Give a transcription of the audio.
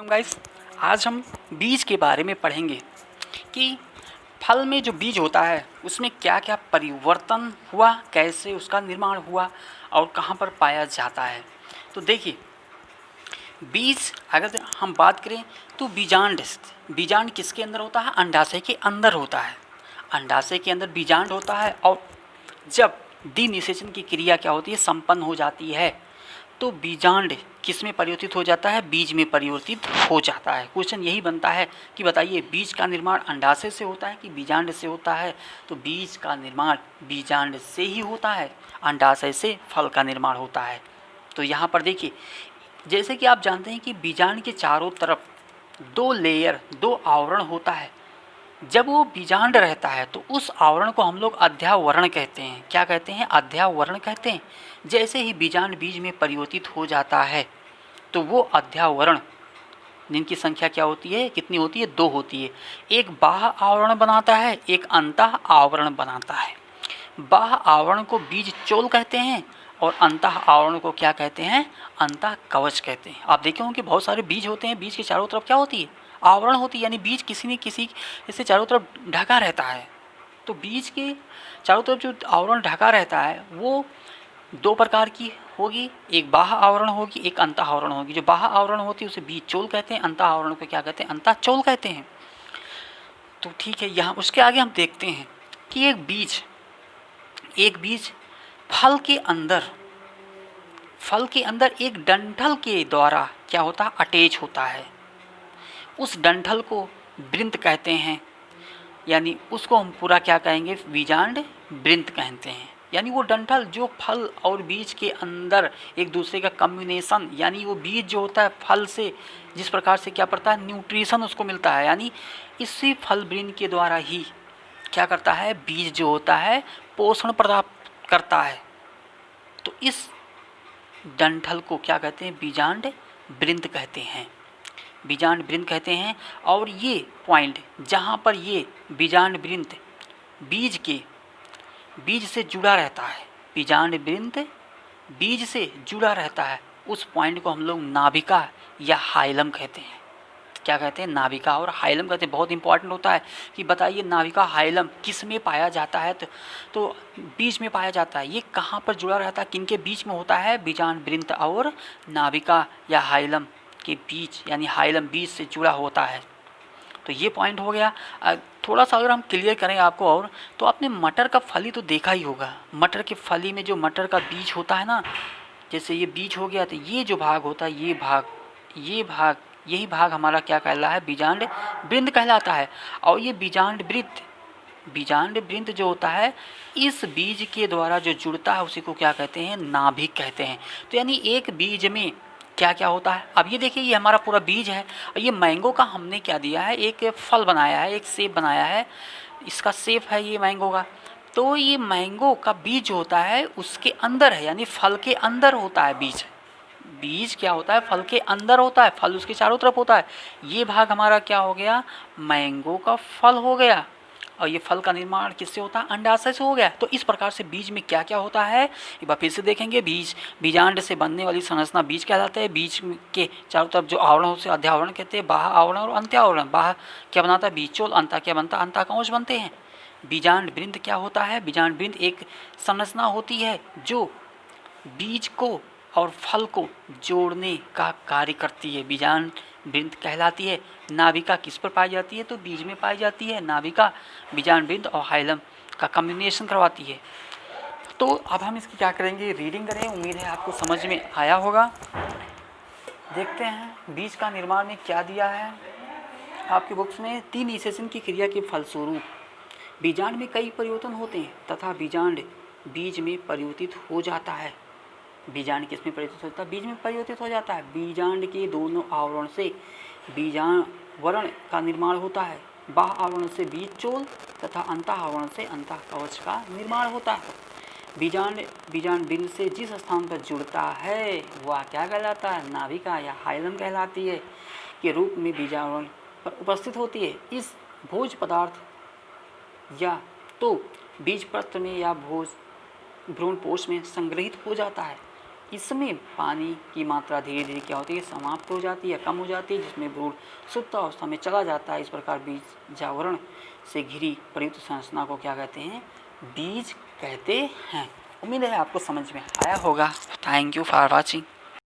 Guys, आज हम बीज के बारे में पढ़ेंगे कि फल में जो बीज होता है उसमें क्या क्या परिवर्तन हुआ, कैसे उसका निर्माण हुआ और कहाँ पर पाया जाता है। तो देखिए, बीज अगर हम बात करें तो बीजांड किसके अंदर होता है? अंडाशय के अंदर होता है। अंडाशय के अंदर बीजांड होता है और जब डिनिषेचन की क्रिया क्या होती है, संपन्न हो जाती है, तो बीजांड किस में परिवर्तित हो जाता है? बीज में परिवर्तित हो जाता है। क्वेश्चन यही बनता है कि बताइए, बीज का निर्माण अंडाशय से होता है कि बीजांड से होता है? तो बीज का निर्माण बीजांड से ही होता है, अंडाशय से फल का निर्माण होता है। तो यहाँ पर देखिए, जैसे कि आप जानते हैं कि बीजांड के चारों तरफ दो आवरण होता है। जब वो बीजांड रहता है तो उस आवरण को हम लोग अध्यावरण कहते हैं। क्या कहते हैं? अध्यावरण कहते हैं। जैसे ही बीजांड बीज में परिवर्तित हो जाता है तो वो अध्यावरण, जिनकी संख्या क्या होती है, कितनी होती है? 2 होती है। एक बाह्य आवरण बनाता है, एक अंतः आवरण बनाता है। बाह्य आवरण को बीज चोल कहते हैं और अंतः आवरण को क्या कहते हैं? अंतः कवच कहते हैं। आप देखे होंगे बहुत सारे बीज होते हैं, बीज के चारों तरफ क्या होती है? आवरण होती है, यानी बीज किसी न किसी इससे चारों तरफ ढका रहता है। तो बीज के चारों तरफ जो आवरण ढका रहता है वो 2 प्रकार की होगी, एक बाह्य आवरण होगी, एक अंतः आवरण होगी। जो बाह्य आवरण होती है उसे बीज चोल कहते हैं, अंतः आवरण को क्या कहते हैं? अंतः चोल कहते हैं। तो ठीक है, यहाँ उसके आगे हम देखते हैं कि एक बीज फल के अंदर एक डंठल के द्वारा क्या होता है? अटैच होता है। उस डंठल को वृंत कहते हैं, यानी उसको हम पूरा क्या कहेंगे? बीजांड वृंत कहते हैं। यानी वो डंठल जो फल और बीज के अंदर एक दूसरे का कम्बिनेशन, यानी वो बीज जो होता है फल से जिस प्रकार से क्या पड़ता है, न्यूट्रिशन उसको मिलता है, यानी इसी फल वृंत के द्वारा ही क्या करता है? बीज जो होता है पोषण प्राप्त करता है। तो इस डंठल को क्या कहते हैं? बीजांड वृंत कहते हैं, बीजांड वृंत कहते हैं। और ये पॉइंट जहाँ पर ये बीजांड वृंत बीज से जुड़ा रहता है, बीजांड वृंत बीज से जुड़ा रहता है, उस पॉइंट को हम लोग नाभिका या हाइलम कहते हैं। क्या कहते हैं? नाभिका और हाइलम कहते हैं। बहुत इंपॉर्टेंट होता है कि बताइए, नाभिका हाइलम किस में पाया जाता है? तो बीज में पाया जाता है। ये कहाँ पर जुड़ा रहता है, किनके बीच में होता है? बीजांड वृंत और नाभिका या हाइलम के बीच, यानी हाइलम बीज से जुड़ा होता है। तो ये पॉइंट हो गया। थोड़ा सा अगर हम क्लियर करें आपको और, तो आपने मटर का फली तो देखा ही होगा। मटर के फली में जो मटर का बीज होता है ना, जैसे ये बीज हो गया, तो ये जो भाग होता है, यही भाग हमारा क्या कहला है? बीजांड वृंत कहलाता है। और ये बीजांड वृंत जो होता है, इस बीज के द्वारा जो जुड़ता है उसी को क्या कहते हैं? नाभिक कहते हैं। तो यानी एक बीज में क्या क्या होता है? अब ये देखिए, ये हमारा पूरा बीज है और ये मैंगो का हमने क्या दिया है? एक फल बनाया है, एक सेब बनाया है, इसका सेब है ये मैंगो का। तो ये मैंगो का बीज होता है उसके अंदर है, यानी फल के अंदर होता है बीज क्या होता है? फल के अंदर होता है, फल उसके चारों तरफ होता है। ये भाग हमारा क्या हो गया? मैंगो का फल हो गया। और ये फल का निर्माण किससे होता है? अंडाशय से हो गया। तो इस प्रकार से बीज में क्या क्या होता है, एक बार फिर से देखेंगे। बीजांड से बनने वाली संरचना बीज कहलाता है। बीज के चारों तरफ जो आवरण उसे अध्यावरण कहते हैं, बाह्य आवरण और अंत्यावरण। बाह्य क्या बनाता है? बीज चोल। अंतः क्या बनता है? अंतःकवच बनते हैं। बीजांड वृंत क्या होता है? बीजांड वृंत एक संरचना होती है जो बीज को और फल को जोड़ने का कार्य करती है, बीजांड वृंत कहलाती है। नाभिका किस पर पाई जाती है? तो बीज में पाई जाती है। नाभिका बीजांड वृंत और हाइलम का कॉम्बिनेशन करवाती है। तो अब हम इसकी क्या करेंगे? रीडिंग करें। उम्मीद है आपको समझ में आया होगा। देखते हैं बीज का निर्माण में क्या दिया है आपके बुक्स में। डिनिषेचन की क्रिया के फलस्वरूप बीजांड में कई परिवर्तन होते हैं तथा बीजांड बीज में परिवर्तित हो जाता है। बीजांड किस में परिवर्तित होता है? बीज में परिवर्तित हो जाता है। बीजांड के दोनों आवरण से बीजावरण का निर्माण होता है। बाह्य आवरण से बीज चोल तथा अंतः आवरण से अंतः कवच का निर्माण होता है। बीजांड वृंत से जिस स्थान पर जुड़ता है वह क्या कहलाता है? नाभिका या हाइलम कहलाती है के रूप में बीजावरण पर उपस्थित होती है। इस भोज पदार्थ या तो बीज पत्र में या भ्रूणपोष में संग्रहित हो जाता है। इसमें पानी की मात्रा धीरे धीरे क्या होती है, समाप्त हो जाती है, कम हो जाती है, जिसमें भ्रूण सुप्त अवस्था में चला जाता है। इस प्रकार बीजावरण से घिरी प्रयुक्त संरचना को क्या कहते हैं, बीज कहते हैं। उम्मीद है आपको समझ में आया होगा। Thank you for watching.